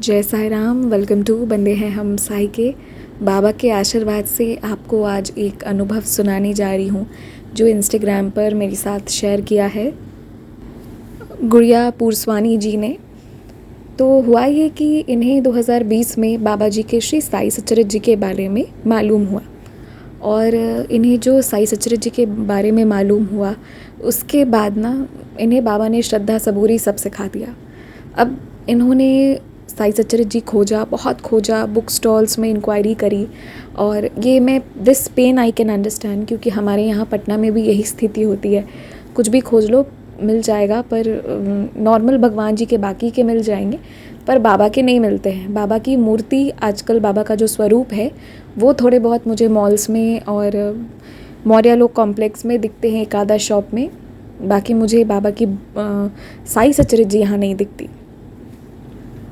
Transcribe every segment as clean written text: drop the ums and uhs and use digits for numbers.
जय Sai Ram. Welcome to बंदे हैं हम साई के। बाबा के आशीर्वाद से आपको आज एक अनुभव सुनाने जा रही हूँ जो इंस्टाग्राम पर मेरे साथ शेयर किया है गुड़िया पुरस्वानी जी ने। तो हुआ ये कि इन्हें 2020 में बाबा जी के श्री साई सच्चरित्र जी के बारे में मालूम हुआ और इन्हें जो साई सच्चरित्र जी के बारे में मालूम हुआ उसके बाद ना इन्हें बाबा ने श्रद्धा सबूरी सब सिखा दिया। अब इन्होंने साई सच्चरित्र जी खोजा, बहुत खोजा, बुक स्टॉल्स में इंक्वायरी करी और ये मैं this pain I can understand, क्योंकि हमारे यहाँ पटना में भी यही स्थिति होती है। कुछ भी खोज लो मिल जाएगा, पर नॉर्मल भगवान जी के बाकी के मिल जाएंगे पर बाबा के नहीं मिलते हैं। बाबा की मूर्ति आजकल, बाबा का जो स्वरूप है वो थोड़े बहुत मुझे मॉल्स में और मौर्य लोक कॉम्प्लेक्स में दिखते हैं, एक आधा शॉप में। बाकी मुझे बाबा की साई सच्चरित्र जी यहाँ नहीं दिखती।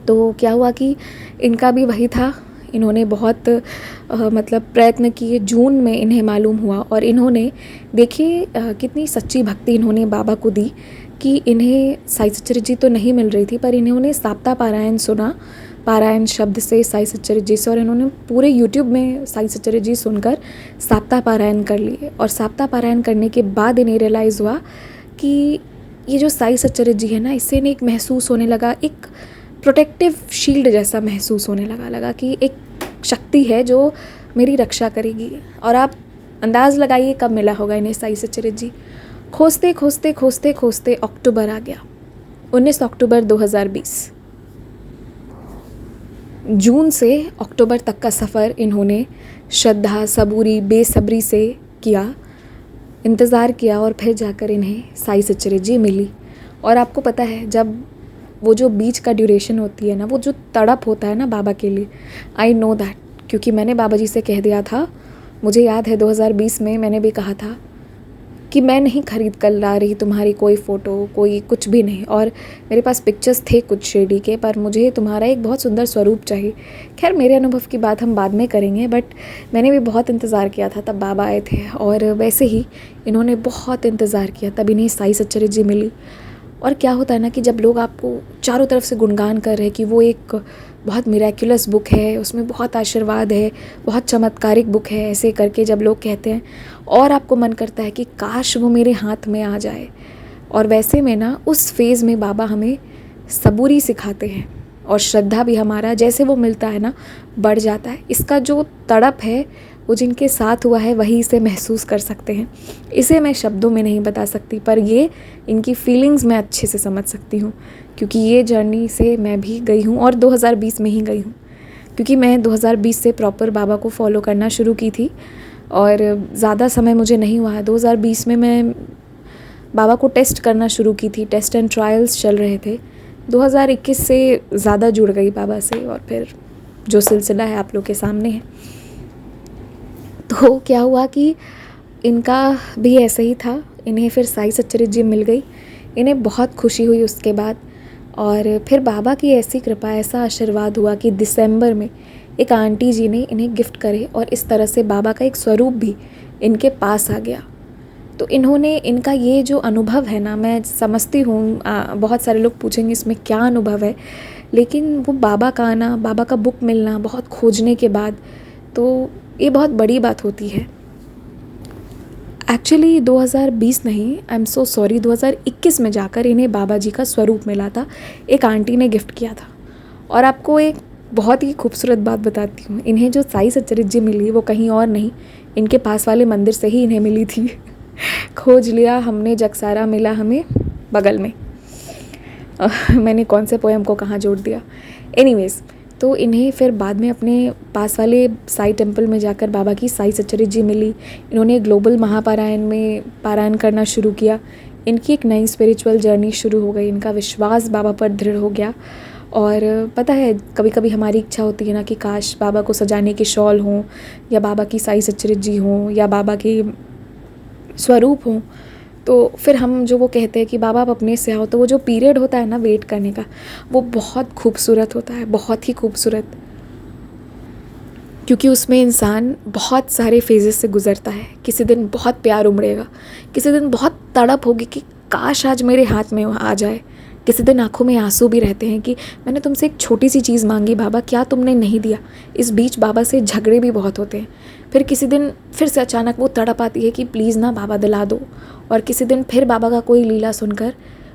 तो क्या हुआ कि इनका भी वही था। इन्होंने बहुत मतलब प्रयत्न किए। जून में इन्हें मालूम हुआ और इन्होंने देखिए कितनी सच्ची भक्ति इन्होंने बाबा को दी कि इन्हें साई सच्चरित्र जी तो नहीं मिल रही थी, पर इन्होंने साप्ताह पारायण सुना, पारायण शब्द से साई सच्चरित्र जी से, और इन्होंने पूरे यूट्यूब में साई सच्चरित्र जी सुनकर साप्ताह पारायण कर लिए। और साप्ताह पारायण करने के बाद इन्हें रियलाइज़ हुआ कि ये जो साई सच्चरित्र जी है ना, इससे इन्हें एक महसूस होने लगा, एक प्रोटेक्टिव शील्ड जैसा महसूस होने लगा कि एक शक्ति है जो मेरी रक्षा करेगी। और आप अंदाज़ लगाइए कब मिला होगा इन्हें साई सच्चरित्र जी। खोजते खोजते खोजते खोजते अक्टूबर आ गया, 19 अक्टूबर 2020। जून से अक्टूबर तक का सफ़र इन्होंने श्रद्धा सबूरी बेसब्री से किया, इंतज़ार किया और फिर जाकर इन्हें साई सच्चरित्र जी मिली। और आपको पता है, जब वो जो बीच का ड्यूरेशन होती है ना, वो जो तड़प होता है ना बाबा के लिए, आई नो दैट, क्योंकि मैंने बाबा जी से कह दिया था। मुझे याद है 2020 में मैंने भी कहा था कि मैं नहीं खरीद कर ला रही तुम्हारी कोई फ़ोटो, कोई कुछ भी नहीं, और मेरे पास पिक्चर्स थे कुछ शेडी के, पर मुझे तुम्हारा एक बहुत सुंदर स्वरूप चाहिए। खैर, मेरे अनुभव की बात हम बाद में करेंगे, बट मैंने भी बहुत इंतज़ार किया था, तब बाबा आए थे। और वैसे ही इन्होंने बहुत इंतज़ार किया, तब इन्हें साई सच्चरित्र जी मिली। और क्या होता है ना कि जब लोग आपको चारों तरफ से गुणगान कर रहे हैं कि वो एक बहुत मिरेक्युलस बुक है, उसमें बहुत आशीर्वाद है, बहुत चमत्कारिक बुक है, ऐसे करके जब लोग कहते हैं, और आपको मन करता है कि काश वो मेरे हाथ में आ जाए। और वैसे में ना उस फेज़ में बाबा हमें सबूरी सिखाते हैं और श्रद्धा भी हमारा जैसे वो मिलता है ना बढ़ जाता है। इसका जो तड़प है वो जिनके साथ हुआ है वही इसे महसूस कर सकते हैं। इसे मैं शब्दों में नहीं बता सकती, पर ये इनकी फीलिंग्स मैं अच्छे से समझ सकती हूँ, क्योंकि ये जर्नी से मैं भी गई हूँ और 2020 में ही गई हूँ, क्योंकि मैं 2020 से प्रॉपर बाबा को फॉलो करना शुरू की थी और ज़्यादा समय मुझे नहीं हुआ है। 2020 में मैं बाबा को टेस्ट करना शुरू की थी, टेस्ट एंड ट्रायल्स चल रहे थे। 2021 से ज़्यादा जुड़ गई बाबा से, और फिर जो सिलसिला है आप लोग के सामने है। तो क्या हुआ कि इनका भी ऐसा ही था। इन्हें फिर साई सच्चरित्र जी मिल गई, इन्हें बहुत खुशी हुई उसके बाद। और फिर बाबा की ऐसी कृपा, ऐसा आशीर्वाद हुआ कि दिसंबर में एक आंटी जी ने इन्हें गिफ्ट करे और इस तरह से बाबा का एक स्वरूप भी इनके पास आ गया। तो इन्होंने, इनका ये जो अनुभव है ना, मैं समझती हूँ बहुत सारे लोग पूछेंगे इसमें क्या अनुभव है, लेकिन वो बाबा का आना, बाबा का बुक मिलना बहुत खोजने के बाद, तो ये बहुत बड़ी बात होती है। एक्चुअली 2020 नहीं, आई एम सो सॉरी, 2021 में जाकर इन्हें बाबा जी का स्वरूप मिला था, एक आंटी ने गिफ्ट किया था। और आपको एक बहुत ही खूबसूरत बात बताती हूँ, इन्हें जो साई सच्चरित्र जी मिली वो कहीं और नहीं, इनके पास वाले मंदिर से ही इन्हें मिली थी। खोज लिया हमने जगसारा, मिला हमें बगल में। मैंने कौन से पोएम को कहाँ जोड़ दिया। एनीवेज़, तो इन्हें फिर बाद में अपने पास वाले साई टेम्पल में जाकर बाबा की साई सच्चरित्र जी मिली। इन्होंने ग्लोबल महापारायण में पारायण करना शुरू किया। इनकी एक नई स्पिरिचुअल जर्नी शुरू हो गई, इनका विश्वास बाबा पर दृढ़ हो गया। और पता है, कभी कभी हमारी इच्छा होती है ना कि काश बाबा को सजाने के शॉल हों, या बाबा की साई सच्चरित्र जी हों, या बाबा के स्वरूप हों। तो फिर हम जो वो कहते हैं कि बाबा आप अपने से आओ, तो वो जो पीरियड होता है ना वेट करने का, वो बहुत खूबसूरत होता है, बहुत ही खूबसूरत, क्योंकि उसमें इंसान बहुत सारे फेजेस से गुजरता है। किसी दिन बहुत प्यार उमड़ेगा, किसी दिन बहुत तड़प होगी कि काश आज मेरे हाथ में आ जाए, किसी दिन आँखों में आंसू भी रहते हैं कि मैंने तुमसे एक छोटी सी चीज़ मांगी बाबा, क्या तुमने नहीं दिया। इस बीच बाबा से झगड़े भी बहुत होते हैं। फिर किसी दिन फिर से अचानक वो तड़प आती है कि प्लीज़ ना बाबा दिला दो। और किसी दिन फिर बाबा का कोई लीला सुनकर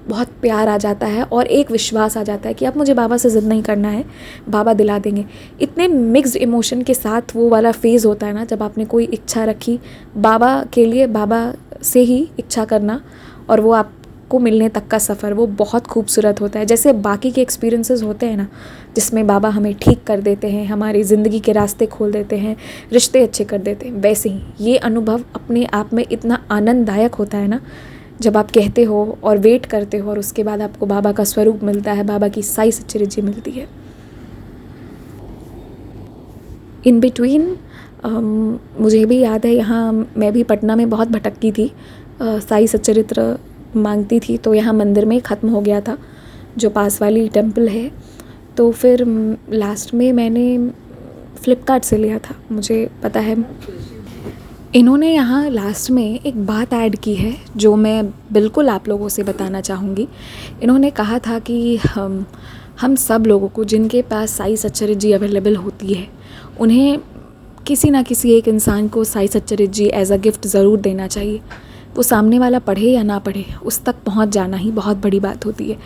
बहुत प्यार आ जाता है और एक विश्वास आ जाता है कि अब मुझे बाबा से ज़िद नहीं करना है, बाबा दिला देंगे। इतने मिक्स्ड इमोशन के साथ वो वाला फेज़ होता है ना, जब आपने कोई इच्छा रखी बाबा के लिए, बाबा से ही इच्छा करना और वो आपको मिलने तक का सफ़र, वो बहुत खूबसूरत होता है। जैसे बाकी के एक्सपीरियंसेस होते हैं ना, जिसमें बाबा हमें ठीक कर देते हैं, हमारी ज़िंदगी के रास्ते खोल देते हैं, रिश्ते अच्छे कर देते हैं, वैसे ही ये अनुभव अपने आप में इतना आनंददायक होता है ना, जब आप कहते हो और वेट करते हो और उसके बाद आपको बाबा का स्वरूप मिलता है, बाबा की साई सच्चरिजी मिलती है। इन बिटवीन मुझे भी याद है, यहाँ मैं भी पटना में बहुत भटकती थी, साई सच्चरित्र मांगती थी, तो यहाँ मंदिर में ख़त्म हो गया था जो पास वाली टेम्पल है। तो फिर लास्ट में मैंने फ़्लिपकार्ट से लिया था, मुझे पता है। इन्होंने यहाँ लास्ट में एक बात ऐड की है जो मैं बिल्कुल आप लोगों से बताना चाहूँगी। इन्होंने कहा था कि हम सब लोगों को जिनके पास साई सच्चरिजी अवेलेबल होती है, उन्हें किसी ना किसी एक इंसान को साई सच्चरिजी एज़ अ गिफ्ट ज़रूर देना चाहिए। वो सामने वाला पढ़े या ना पढ़े, उस तक पहुँच जाना ही बहुत बड़ी बात होती है।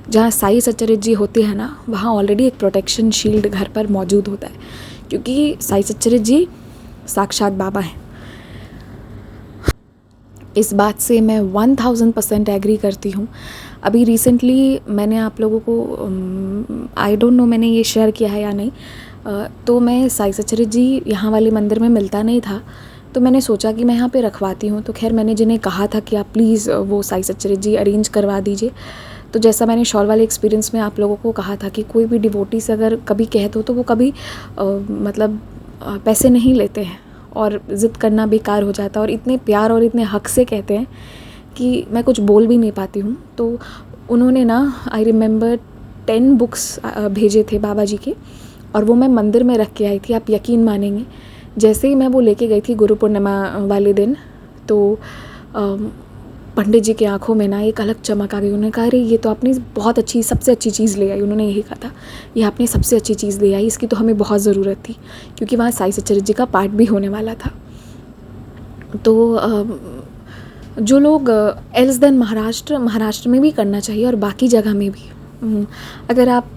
जहाँ साई सच्चरिजी होती है ना, वहाँ ऑलरेडी एक प्रोटेक्शन शील्ड घर पर मौजूद होता है, क्योंकि साई सच्चरिजी साक्षात बाबा हैं। इस बात से मैं 1000% एग्री करती हूँ। अभी रिसेंटली मैंने आप लोगों को आई डोंट नो मैंने ये शेयर किया है या नहीं, तो मैं साई सच्चरिजी यहाँ वाले मंदिर में मिलता नहीं था, तो मैंने सोचा कि मैं यहाँ पे रखवाती हूँ। तो खैर मैंने जिन्हें कहा था कि आप प्लीज़ वो साई सच्चरिजी अरेंज करवा दीजिए, तो जैसा मैंने शॉल वाले एक्सपीरियंस में आप लोगों को कहा था कि कोई भी डिवोटी से अगर कभी कह दो तो वो कभी मतलब पैसे नहीं लेते हैं और ज़िद करना बेकार हो जाता है, और इतने प्यार और इतने हक़ से कहते हैं कि मैं कुछ बोल भी नहीं पाती हूँ। तो उन्होंने ना आई रिमेंबर 10 बुक्स भेजे थे बाबा जी के, और वो मैं मंदिर में रख के आई थी। आप यकीन मानेंगे, जैसे ही मैं वो लेके गई थी गुरु पूर्णिमा वाले दिन, तो पंडित जी की आंखों में ना एक अलग चमक आ गई। उन्होंने कहा, अरे ये तो आपने बहुत अच्छी, सबसे अच्छी चीज़ ले आई। उन्होंने यही कहा था, ये आपने सबसे अच्छी चीज़ ले आई, इसकी तो हमें बहुत ज़रूरत थी, क्योंकि वहाँ साई सच्चरिजी का पाठ भी होने वाला था। तो जो लोग एल्स देन महाराष्ट्र में भी करना चाहिए और बाकी जगह में भी। अगर आप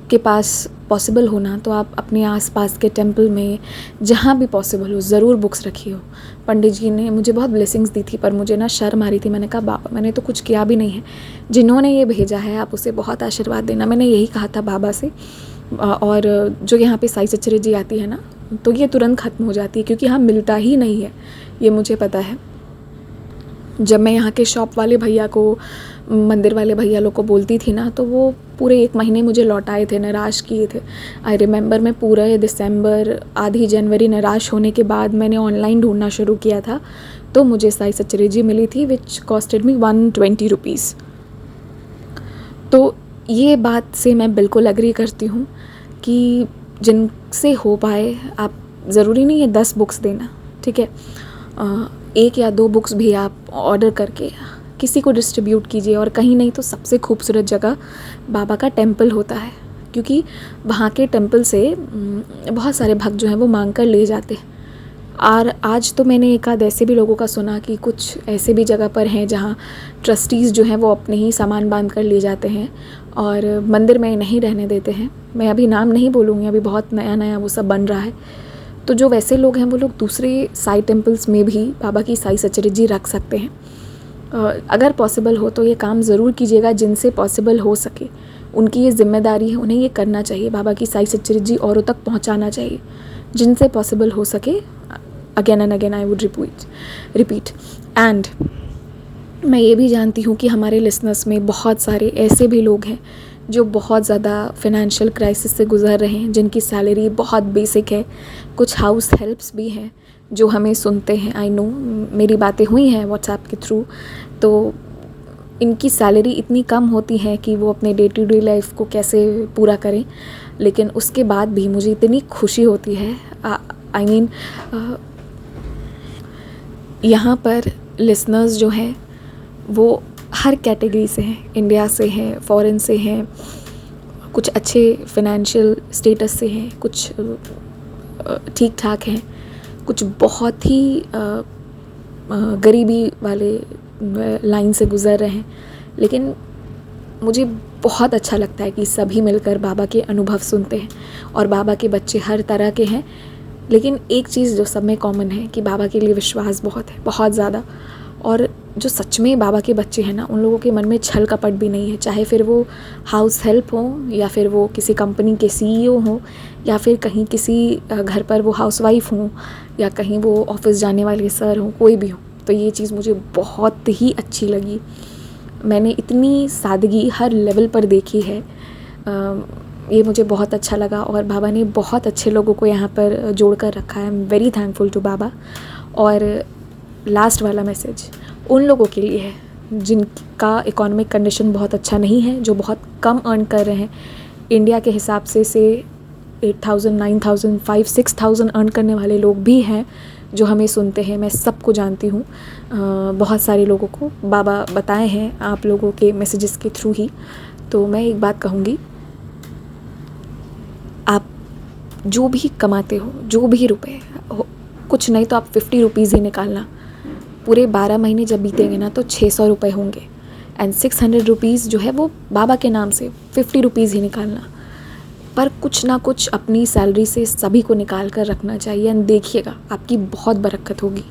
के पास पॉसिबल होना तो आप अपने आसपास के टेंपल में जहाँ भी पॉसिबल हो ज़रूर बुक्स रखी हो। पंडित जी ने मुझे बहुत ब्लेसिंग्स दी थी, पर मुझे ना शर्म आ रही थी। मैंने कहा बाबा मैंने तो कुछ किया भी नहीं है, जिन्होंने ये भेजा है आप उसे बहुत आशीर्वाद देना, मैंने यही कहा था बाबा से। और जो यहाँ पे साई सच्चरिजी आती है ना, तो ये तुरंत ख़त्म हो जाती है, क्योंकि यहाँ मिलता ही नहीं है, ये मुझे पता है। जब मैं यहाँ के शॉप वाले भैया को, मंदिर वाले भैया लोग को बोलती थी ना, तो वो पूरे 1 महीने मुझे लौटाए थे, निराश किए थे। आई रिमेंबर मैं पूरा दिसंबर, आधी जनवरी निराश होने के बाद मैंने ऑनलाइन ढूंढना शुरू किया था, तो मुझे साई सच्चरिजी मिली थी, विच कॉस्टेड मी 120 रुपीज़। तो ये बात से मैं बिल्कुल एग्री करती हूँ कि जिनसे हो पाए, आप ज़रूरी नहीं है 10 बुक्स देना, ठीक है, 1 या 2 बुक्स भी आप ऑर्डर करके किसी को डिस्ट्रीब्यूट कीजिए। और कहीं नहीं तो सबसे खूबसूरत जगह बाबा का टेंपल होता है, क्योंकि वहाँ के टेंपल से बहुत सारे भक्त जो हैं वो मांग कर ले जाते हैं। और आज तो मैंने एक आध ऐसे भी लोगों का सुना कि कुछ ऐसे भी जगह पर हैं जहाँ ट्रस्टीज़ जो हैं वो अपने ही सामान बांध कर ले जाते हैं और मंदिर में नहीं रहने देते हैं। मैं अभी नाम नहीं बोलूँगी, अभी बहुत नया नया वो सब बन रहा है। तो जो वैसे लोग हैं वो लोग दूसरे साई टेम्पल्स में भी बाबा की साई सच्चरिजी रख सकते हैं। अगर पॉसिबल हो तो ये काम ज़रूर कीजिएगा, जिनसे पॉसिबल हो सके उनकी ये जिम्मेदारी है, उन्हें ये करना चाहिए, बाबा की साई सच्चरिजी औरों तक पहुंचाना चाहिए, जिनसे पॉसिबल हो सके। Again and again I would repeat. And मैं ये भी जानती हूँ कि हमारे लिसनर्स में बहुत सारे ऐसे भी लोग हैं जो बहुत ज़्यादा फाइनेंशियल क्राइसिस से गुज़र रहे हैं, जिनकी सैलरी बहुत बेसिक है। कुछ हाउस हेल्प्स भी हैं जो हमें सुनते हैं, आई नो, मेरी बातें हुई हैं व्हाट्सएप के थ्रू। तो इनकी सैलरी इतनी कम होती है कि वो अपने डे टू डे लाइफ को कैसे पूरा करें, लेकिन उसके बाद भी मुझे इतनी खुशी होती है। आई मीन यहाँ पर लिसनर्स जो हैं वो हर कैटेगरी से हैं, इंडिया से हैं, फॉरेन से हैं, कुछ अच्छे फाइनेंशियल स्टेटस से हैं, कुछ ठीक ठाक हैं, कुछ बहुत ही गरीबी वाले लाइन से गुज़र रहे हैं। लेकिन मुझे बहुत अच्छा लगता है कि सभी मिलकर बाबा के अनुभव सुनते हैं और बाबा के बच्चे हर तरह के हैं। लेकिन एक चीज़ जो सब में कॉमन है कि बाबा के लिए विश्वास बहुत है, बहुत ज़्यादा। और जो सच में बाबा के बच्चे हैं ना, उन लोगों के मन में छल कपट भी नहीं है, चाहे फिर वो हाउस हेल्प हो या फिर वो किसी कंपनी के CEO हों या फिर कहीं किसी घर पर वो हाउसवाइफ हों या कहीं वो ऑफिस जाने वाले सर हों, कोई भी हो। तो ये चीज़ मुझे बहुत ही अच्छी लगी। मैंने इतनी सादगी हर लेवल पर देखी है, ये मुझे बहुत अच्छा लगा। और बाबा ने बहुत अच्छे लोगों को यहाँ पर जोड़ कर रखा है। I am very thankful to बाबा। और लास्ट वाला मैसेज उन लोगों के लिए है जिनका इकोनॉमिक कंडीशन बहुत अच्छा नहीं है, जो बहुत कम अर्न कर रहे हैं। इंडिया के हिसाब से 8,000, 9,000, 5,000, 6,000 अर्न करने वाले लोग भी हैं जो हमें सुनते हैं। मैं सबको जानती हूँ, बहुत सारे लोगों को बाबा बताए हैं आप लोगों के मैसेजेस के थ्रू ही। तो मैं एक बात कहूँगी, आप जो भी कमाते हो, जो भी रुपए हो, कुछ नहीं तो आप 50 रुपीज़ ही निकालना। पूरे 12 महीने जब बीतेंगे ना तो 600 रुपये होंगे। एंड 600 रुपीज़ जो है वो बाबा के नाम से 50 रुपीज़ ही निकालना। पर कुछ ना कुछ अपनी सैलरी से सभी को निकाल कर रखना चाहिए। एंड देखिएगा आपकी बहुत बरकत होगी।